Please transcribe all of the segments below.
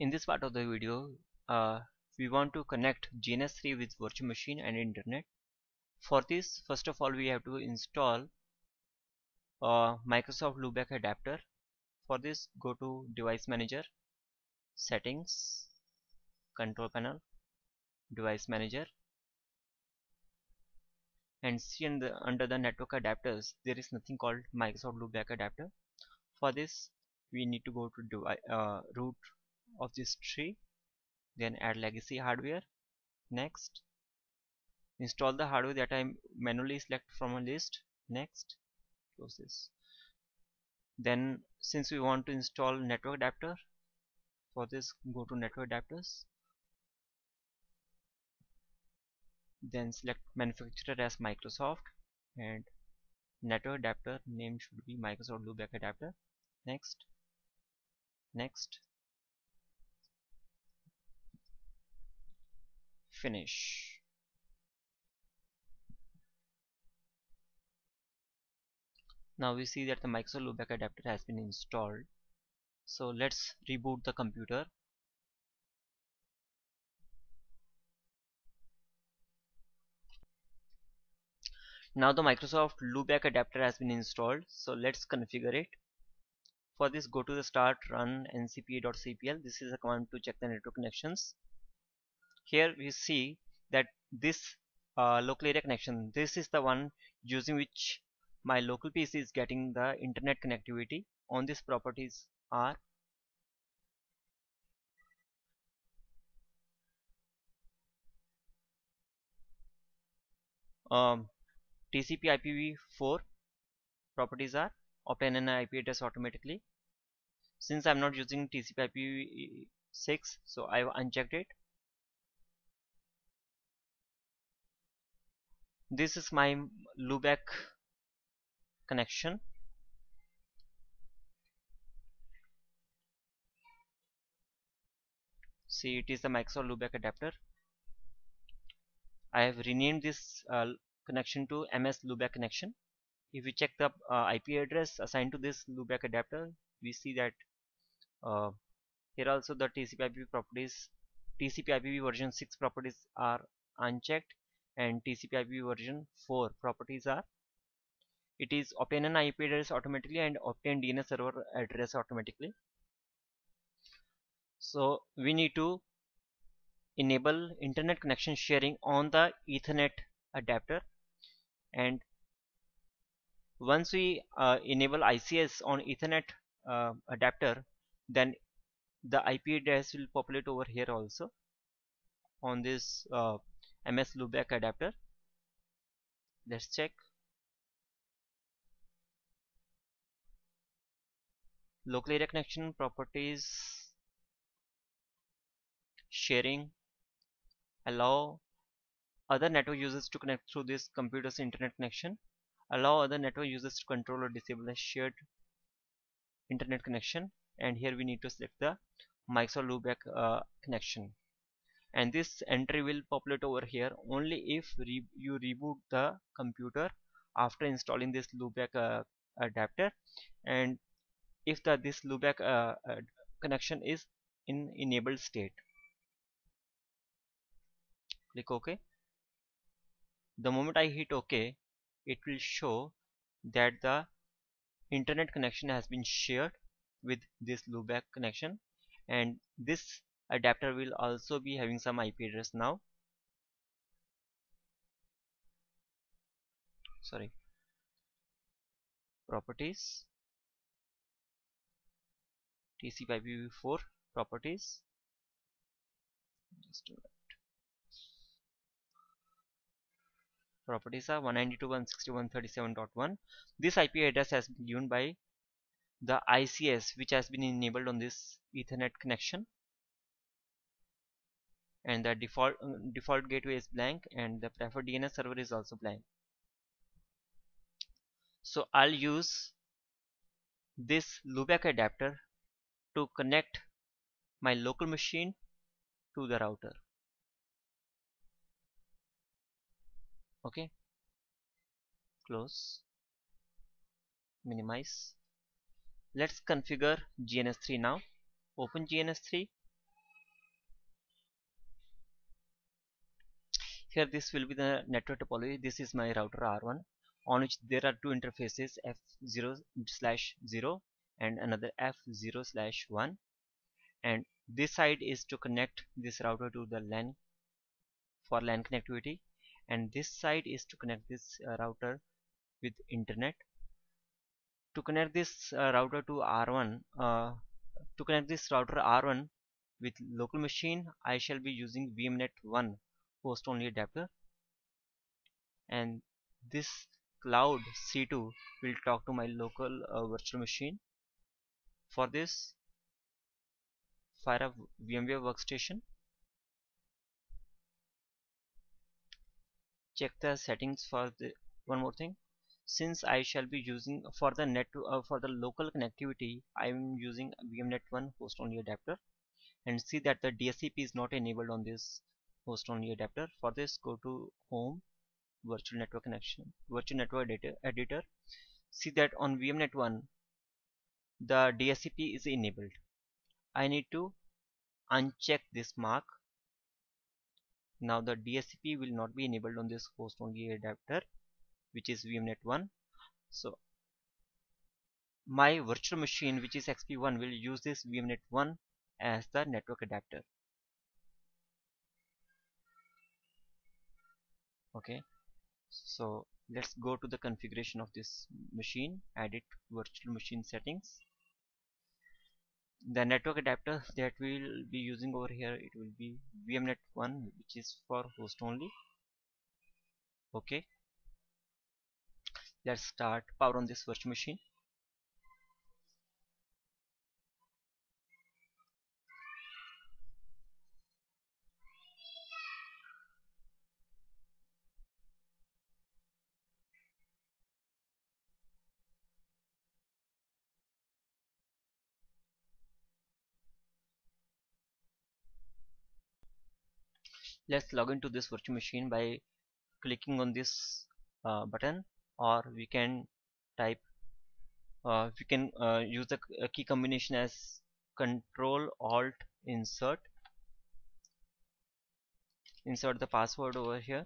In this part of the video, uh, we want to connect GNS3 with virtual machine and internet. For this, first of all, we have to install Microsoft Loopback adapter. For this, go to Device Manager, Settings, Control Panel, Device Manager, and see under the network adapters, there is nothing called Microsoft Loopback adapter. For this, we need to go to root of this tree, then add legacy hardware. Next, install the hardware that I manually select from a list. Next, close this. Then since we want to install network adapter, for this go to network adapters, then select manufacturer as Microsoft, and network adapter name should be Microsoft Loopback adapter. Next, finish. Now we see that the Microsoft Loopback adapter has been installed. So let's reboot the computer. Now the Microsoft Loopback adapter has been installed. So let's configure it. For this, go to the start, run ncpa.cpl. This is a command to check the network connections. Here we see that this local area connection, this is the one using which my local PC is getting the internet connectivity. On these properties are TCP IPv4 properties are obtain an IP address automatically. Since I'm not using TCP IPv6, so I've unchecked it. This is my loopback connection. See, it is the Microsoft Loopback adapter. I have renamed this connection to MS Loopback connection. If we check the IP address assigned to this loopback adapter, we see that here also the TCP/IP properties, TCP/IP version 6 properties are unchecked, and TCP/IP version 4 properties are. It is obtain an IP address automatically and obtain DNS server address automatically. So we need to enable internet connection sharing on the Ethernet adapter, and once we enable ICS on Ethernet adapter, then the IP address will populate over here also on this MS Loopback adapter. Let's check. Local area connection properties, sharing, allow other network users to connect through this computer's internet connection, allow other network users to control or disable a shared internet connection, and here we need to select the Microsoft Loopback connection, and this entry will populate over here only if you reboot the computer after installing this loopback adapter, and if this loopback connection is in enabled state. Click OK. The moment I hit OK, it will show that the internet connection has been shared with this loopback connection, and this adapter will also be having some IP address now. Sorry, properties, TCP IPv4 properties. Just do that. Properties are 192.168.137.1. This IP address has been given by the ICS which has been enabled on this Ethernet connection, and the default gateway is blank, and the preferred DNS server is also blank. So I'll use this loopback adapter to connect my local machine to the router. Okay, close, minimize. Let's configure GNS3 now. Open GNS3, Here this will be the network topology. This is my router R1 on which there are two interfaces F0/0 and another F0/1, and this side is to connect this router to the LAN for LAN connectivity, and this side is to connect this router with internet. To connect this router to R1 to connect this router R1 with local machine, I shall be using VMNet1 host only adapter, and this cloud C2 will talk to my local virtual machine. For this, fire a VMware workstation, check the settings for the one more thing. Since I shall be using for the for the local connectivity, I am using VMNet1 host only adapter, and see that the DSCP is not enabled on this host only adapter. For this, go to home, virtual network connection, virtual network editor. See that on VMNet1 the DSCP is enabled. I need to uncheck this mark. Now the DSCP will not be enabled on this host only adapter, which is VMNet1. So my virtual machine, which is XP1, will use this VMNet1 as the network adapter. Okay, so let's go to the configuration of this machine, edit virtual machine settings. The network adapter that we will be using over here, it will be VMNet1, which is for host only. Okay, let's start power on this virtual machine. Let's log into this virtual machine by clicking on this button, or we can type use the key combination as Control Alt insert the password over here.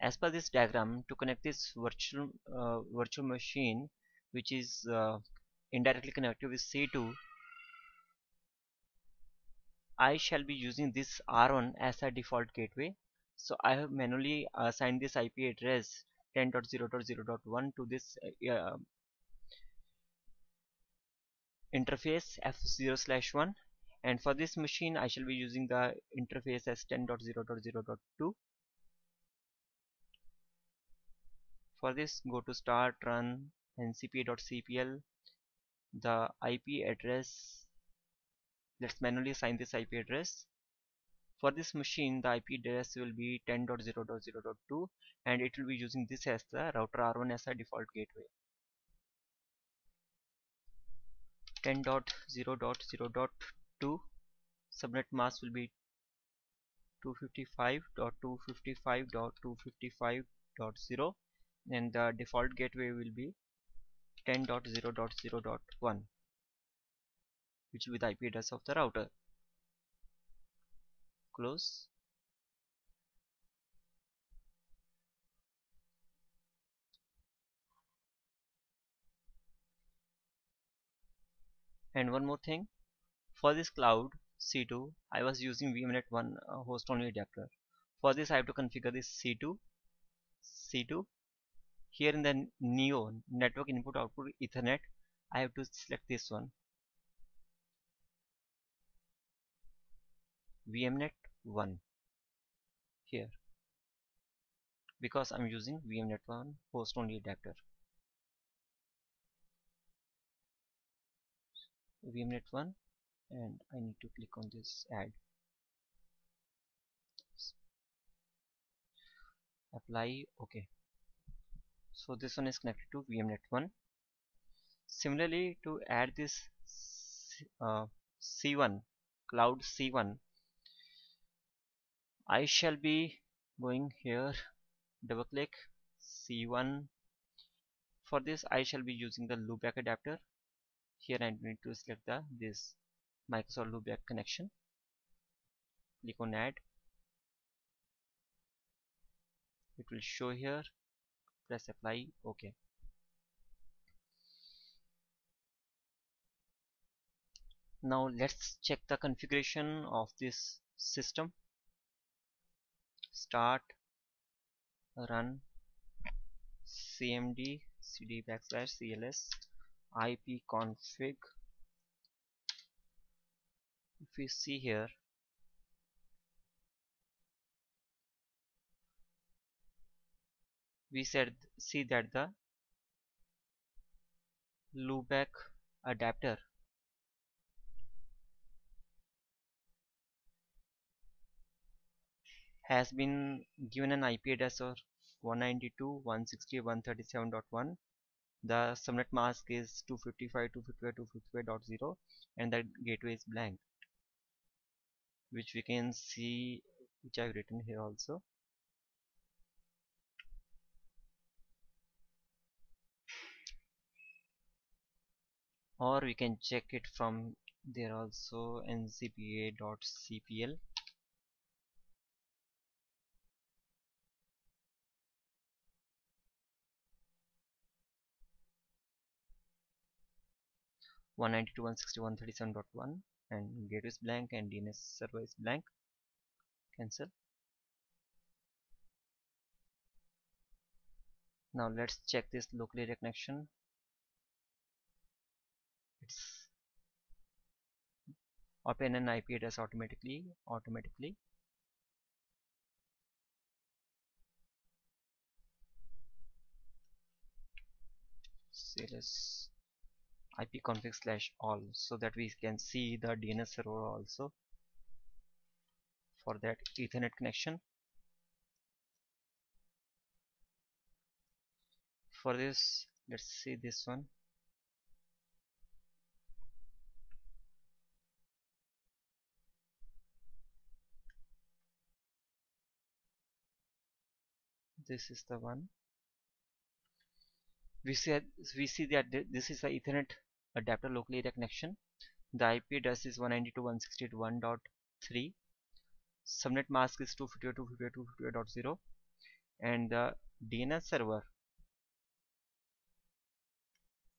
As per this diagram, to connect this virtual machine, which is indirectly connected with C2, I shall be using this R1 as a default gateway. So I have manually assigned this IP address 10.0.0.1 to this interface F0/1, and for this machine I shall be using the interface as 10.0.0.2. For this, go to start, run ncpa.cpl. The IP address, let's manually assign this IP address. For this machine, the IP address will be 10.0.0.2, and it will be using this as the router R1 as a default gateway. 10.0.0.2, subnet mask will be 255.255.255.0, and the default gateway will be 10.0.0.1, which will be the IP address of the router. Close. And one more thing, for this cloud C2, I was using VMNet1 host only adapter. For this, I have to configure this C2. Here in the Neo network input output Ethernet, I have to select this one, VMNet1 here, because I'm using VMNet1 host only adapter. VMNet1, and I need to click on this add, apply. Okay, so this one is connected to VMNet1. Similarly, to add this C1 cloud C1, I shall be going here, double click C1. For this I shall be using the loopback adapter. Here I need to select this Microsoft Loopback connection. Click on add. It will show here. Press apply. OK. Now let's check the configuration of this system. Start, run cmd cd/cls ipconfig. If we see here, we see that the loopback adapter has been given an IP address of 192.168.137.1. The subnet mask is 255.255.255.0 and the gateway is blank, which we can see, which I've written here also. Or we can check it from there also, ncpa.cpl. One 192.168.137.1 and gateway is blank and DNS server is blank. Cancel. Now let's check this local area connection. It's open an IP address automatically. CLS ipconfig/all, so that we can see the DNS server also for that Ethernet connection. For this, let's see this one. This is the one. We see that this is the Ethernet adapter local area connection. The IP address is 192.168.1.3. Subnet mask is 252.252.252.0 and the DNS server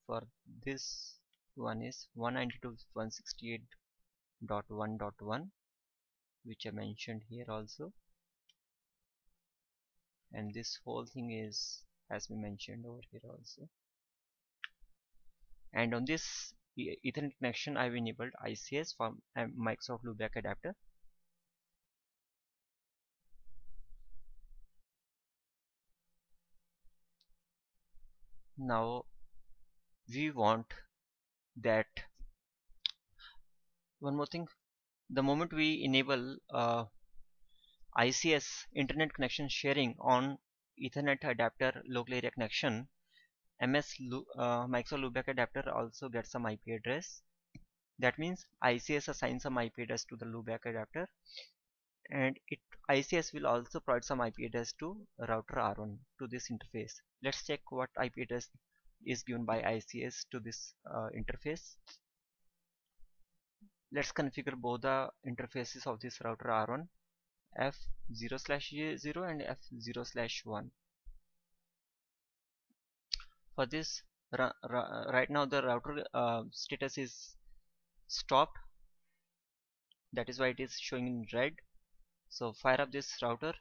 for this one is 192.168.1.1, which I mentioned here also, and this whole thing is has been mentioned over here also. And on this Ethernet connection I've enabled ICS for Microsoft Loopback adapter. Now we want that one more thing. The moment we enable ICS internet connection sharing on Ethernet adapter local area connection, Microsoft Loopback adapter also gets some IP address. That means ICS assigns some IP address to the Loopback adapter, and ICS will also provide some IP address to router R1 to this interface. Let's check what IP address is given by ICS to this interface. Let's configure both the interfaces of this router R1, F0/0 and F0/1. For this, right now the router status is stopped. That is why it is showing in red. So fire up this router.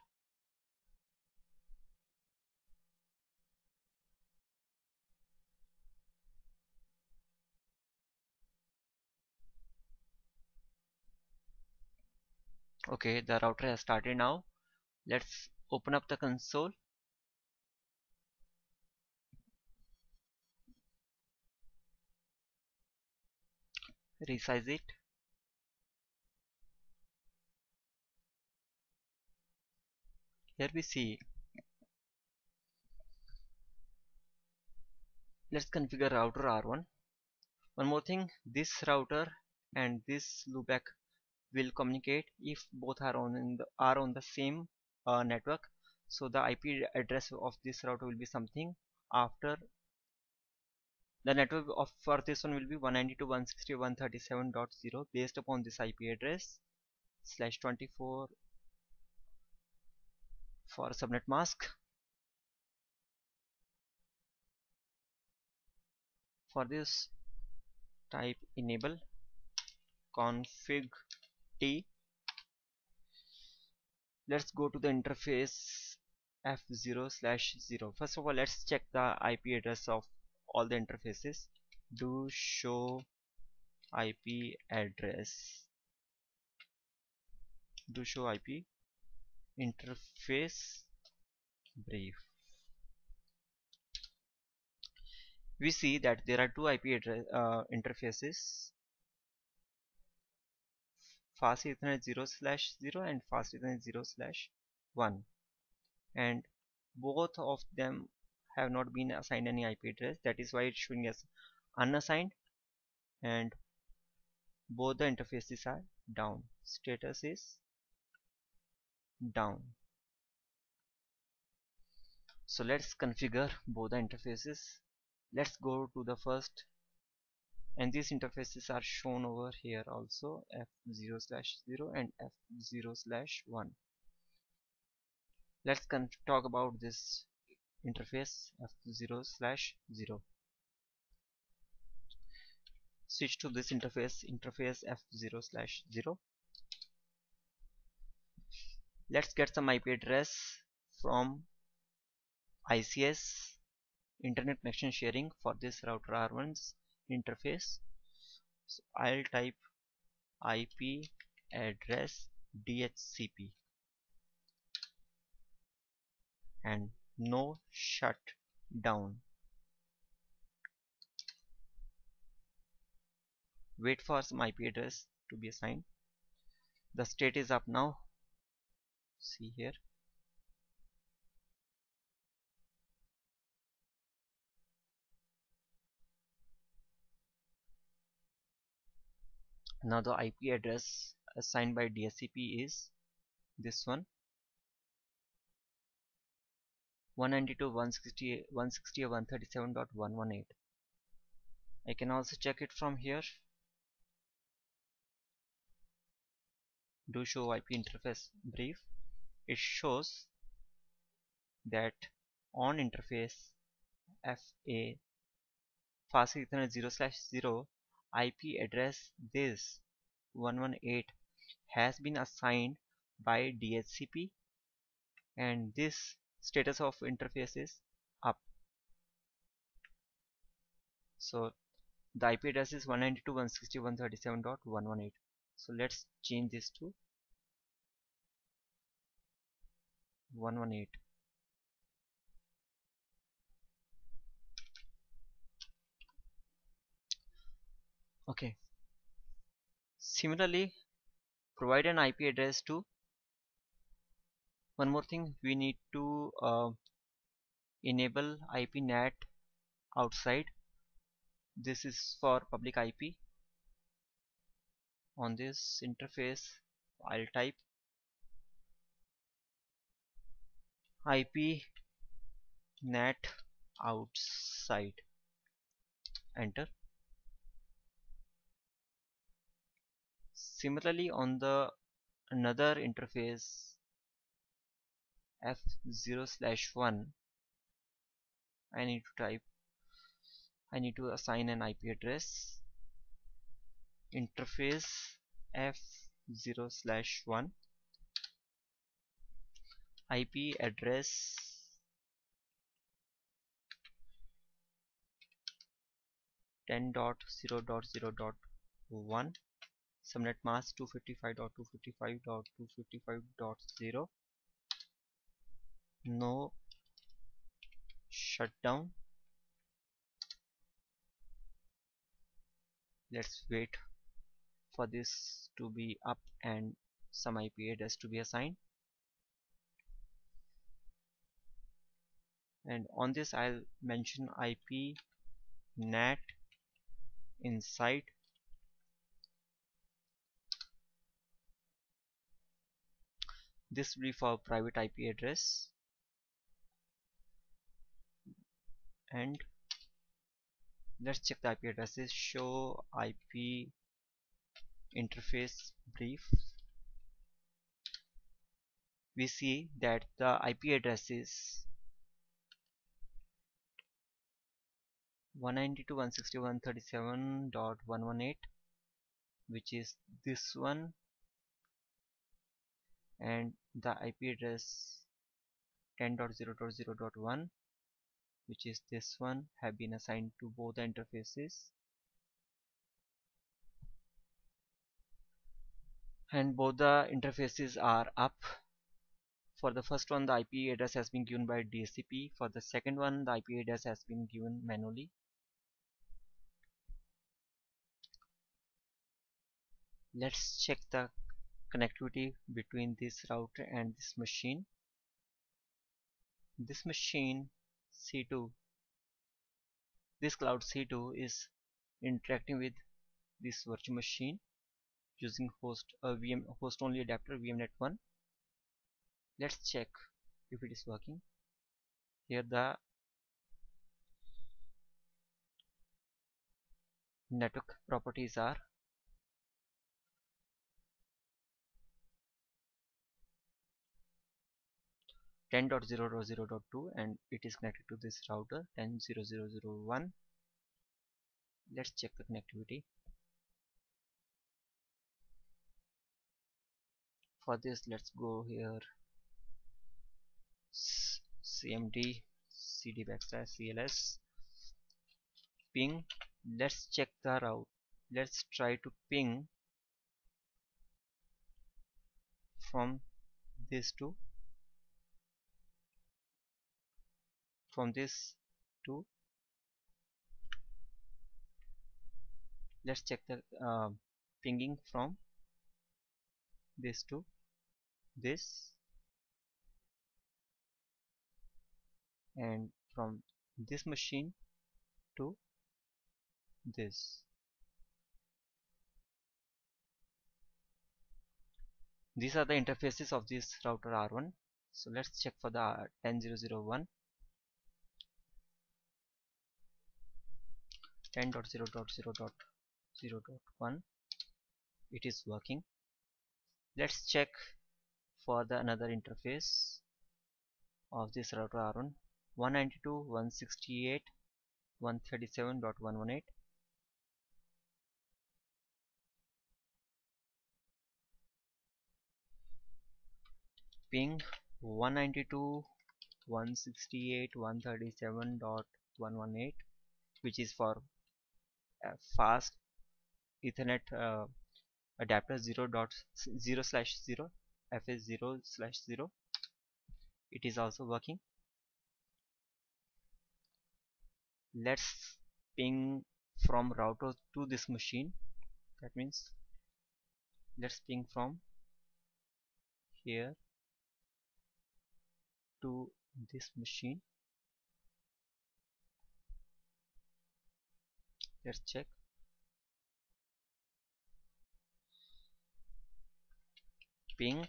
Okay, the router has started now. Let's open up the console. Resize it. Here we see. Let's configure router R1. One more thing, this router and this loopback will communicate if both are on the same network. So the IP address of this router will be something after The network of for this one will be 192.168.137.0 based upon this IP address /24 for subnet mask. For this, type enable config t. Let's go to the interface f0/0. First of all, let's check the IP address of all the interfaces. Do show IP address. Do show IP interface brief. We see that there are two IP address, interfaces, fast ethernet 0/0 and fast ethernet 0/1, and both of them have not been assigned any IP address. That is why it's showing as unassigned, and both the interfaces are down. Status is down. So let's configure both the interfaces. Let's go to the first, and these interfaces are shown over here also, f0/0 and f0/1. Let's talk about this interface f0/0. Switch to this interface f0/0. Let's get some IP address from ICS, internet connection sharing, for this router R1's interface. So I'll type IP address DHCP and no shutdown. Wait for some IP address to be assigned. The state is up now. See here. Now the IP address assigned by DHCP is this one, 192.168.137.118. I can also check it from here. Do show IP interface brief. It shows that on interface FA fast ethernet 0/0 IP address this 118 has been assigned by DHCP, and this status of interface is up. So the IP address is 192.168.137.118. So let's change this to 118. Okay. Similarly, provide an IP address to one more thing. We need to enable IP NAT outside. This is for public IP. On this interface, I'll type IP NAT outside. Enter. Similarly, on the another interface f0/1, I need to assign an IP address. Interface f0/1, IP address 10.0.0.1, subnet mask 255.255.255.0, no shutdown. Let's wait for this to be up and some IP address to be assigned, and on this I'll mention IP NAT inside. This will be for private IP address, and Let's check the IP addresses. Show IP interface brief. We see that the IP address is 192.168.137.118, which is this one, and the IP address 10.0.0.1, which is this one, have been assigned to both the interfaces, and both the interfaces are up. For the first one, the IP address has been given by DHCP. For the second one, the IP address has been given manually. Let's check the connectivity between this router and this machine. This machine C2, this cloud C2 is interacting with this virtual machine using host only adapter VMNet1. Let's check if it is working. Here the network properties are 10.0.0.2 and it is connected to this router 10.0.0.1. Let's check the connectivity. For this, let's go here cmd cd /cls ping. Let's check the route. Let's try to ping from this to to let's check the pinging from this to this, and from this machine to this. These are the interfaces of this router R1. So let's check for the 10.0.0.1, 10.0.0.0.1. It is working. Let's check for the another interface of this router R1, 192.168.137.118. Ping 192.168.137.118, which is for fast Ethernet adapter 0.0/0 FS0/0. It is also working. Let's ping from router to this machine. That means let's ping from here to this machine. Let's check. Ping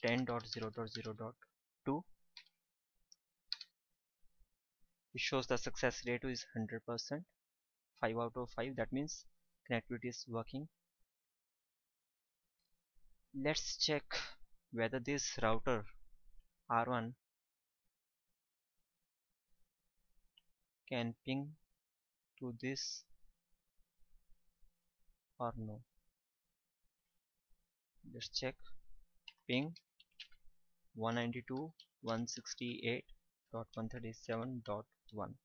10.0.0.2. It shows the success rate is 100%, 5 out of 5. That means connectivity is working. Let's check whether this router R1 can ping to this or no. Let's check. Ping 192.168.137.1.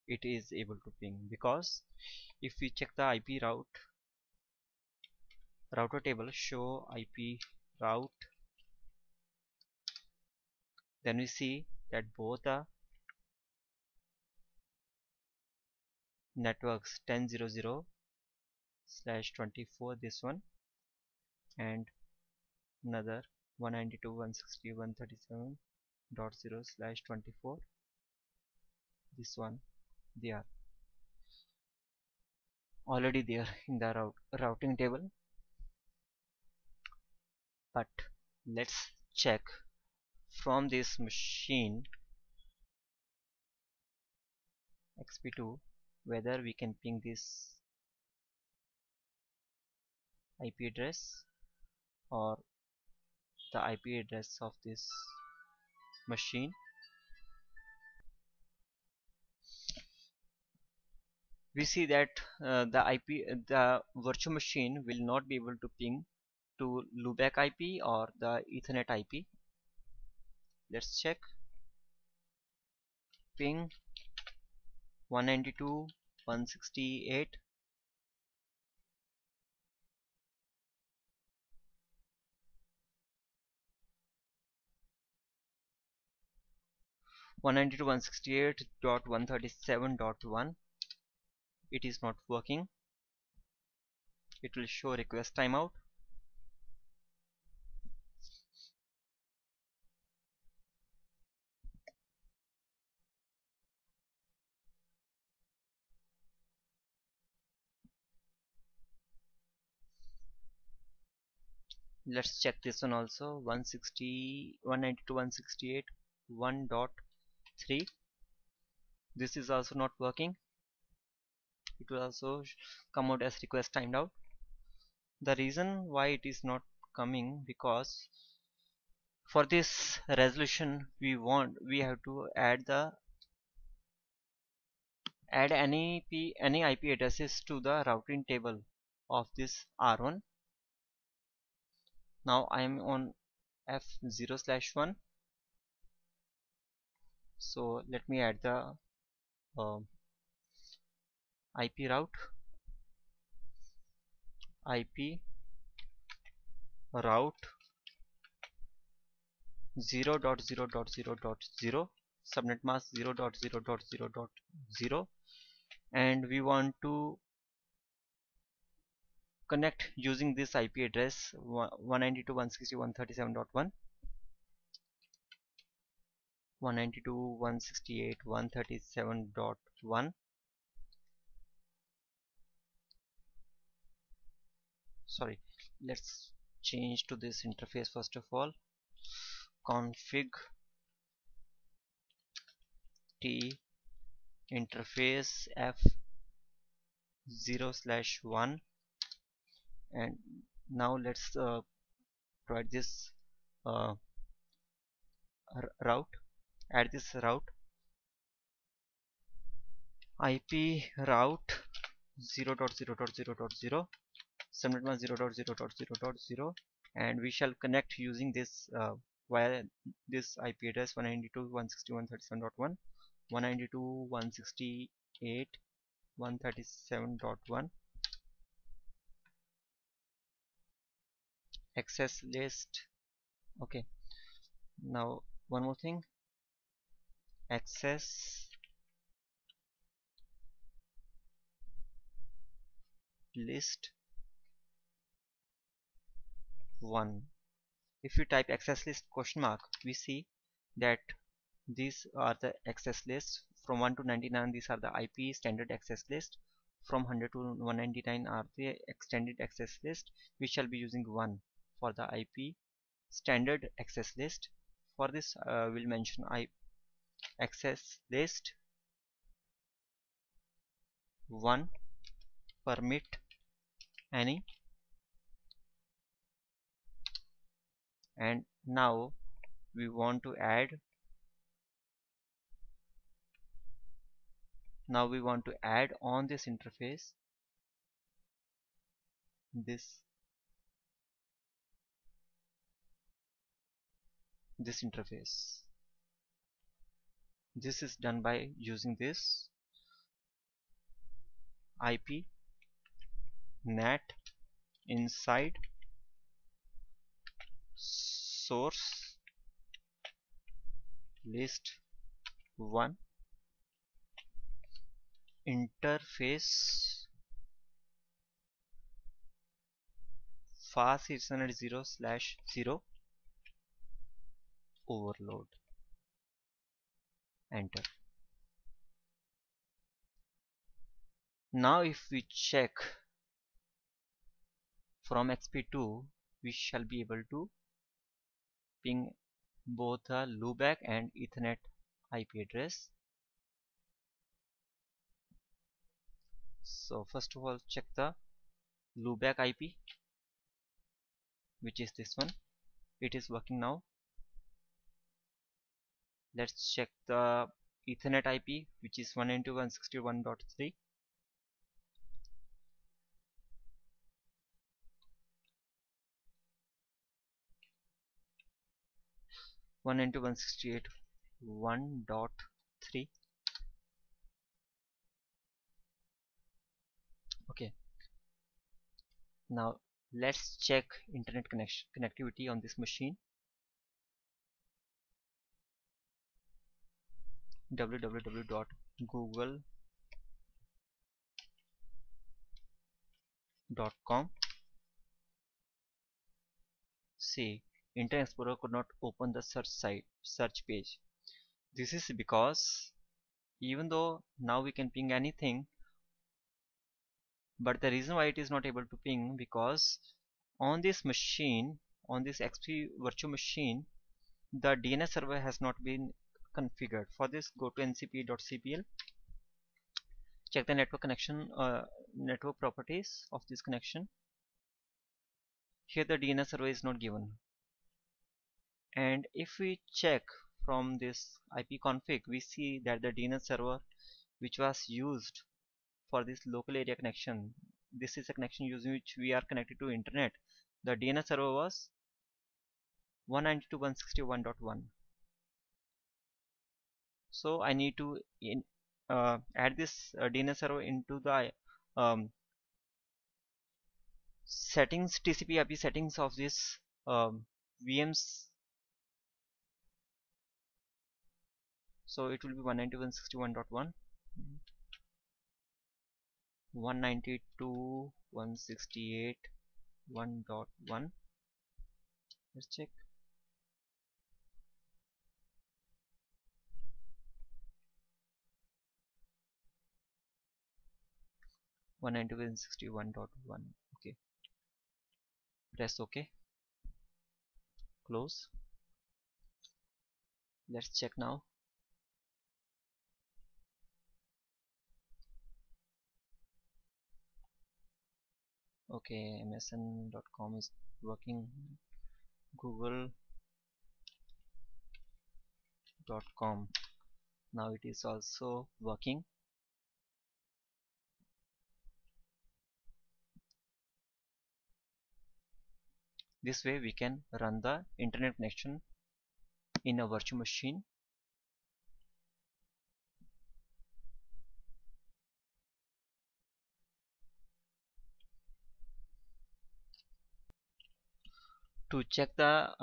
It is able to ping, because if we check the IP router table, show IP route, then we see that both the networks 10.0.0/24, this one, and another 192.168.137.0/24, this one, they are already there in the routing table. But let's check from this machine XP2 whether we can ping this IP address or the IP address of this machine. We see that the virtual machine will not be able to ping to loopback IP or the Ethernet IP. Let's check. Ping 192.168. 192.168.137.1. It is not working. It will show request timeout. Let's check this one also. 192.168.1.3. This is also not working. It will also come out as request timed out. The reason why it is not coming, because for this resolution we have to add any IP addresses to the routing table of this R1. Now I am on F0/1. So let me add the IP route 0.0.0.0, subnet mask 0.0.0.0, and we want to connect using this IP address 192.168.137.1, 192.168.137.1. Sorry, let's change to this interface first of all. Config t interface F0/1, and now let's provide this uh, route. Add this route IP route 0.0.0.0, subnet mask 0.0.0.0, and we shall connect using this via this IP address 192.168.137.1, 192.168.137.1, access list. Okay, now one more thing, access list 1. If you type access list question mark, we see that these are the access lists from 1 to 99. These are the IP standard access list. From 100 to 199 are the extended access list. We shall be using 1 for the IP standard access list. For this we'll mention IP access list 1 permit any, and now we want to add on this interface this interface. This is done by using this IP NAT inside source list 1 interface fast 600/0 overload. Enter. Now if we check from XP2, we shall be able to ping both a loopback and Ethernet IP address. So first of all, check the loopback IP, which is this one. It is working now. Let's check the Ethernet IP, which is 192.168.1.3. 192.168.1.3. Okay, now let's check internet connectivity on this machine. www.google.com. See, Internet Explorer could not open the search page. This is because even though now we can ping anything, but the reason why it is not able to ping, because on this machine, on this XP virtual machine, the DNS server has not been configured. For this, go to ncp.cpl, check the network connection, network properties of this connection. Here the DNS server is not given, and if we check from this IP config, we see that the DNS server which was used for this local area connection, this is a connection using which we are connected to internet. The DNS server was 192.168.1.1. So I need to add this DNS server into the settings, TCP IP settings of this VMs. So it will be 192.168.1.1, 192.168.1.1. Let's check. 192.168.1.1. Okay, press OK, close. Let's check now. Okay, msn.com is working. google.com, now it is also working. This way we can run the internet connection in a virtual machine. To check the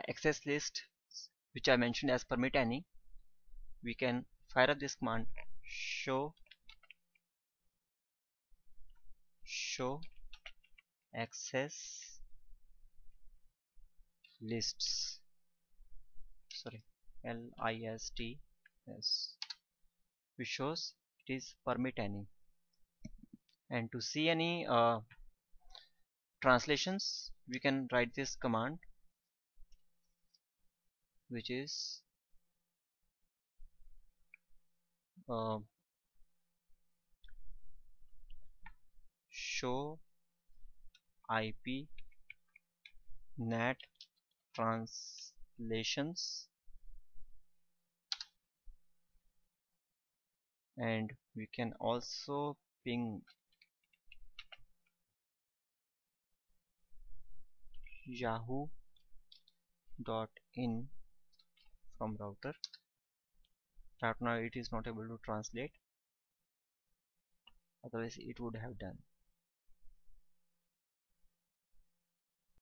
access list which I mentioned as permit any, we can fire up this command, show access lists, sorry, lists, which shows it is permit any. And to see any translations, we can write this command, which is show IP NAT translations, and we can also ping yahoo.in from router. Right now it is not able to translate, otherwise it would have done.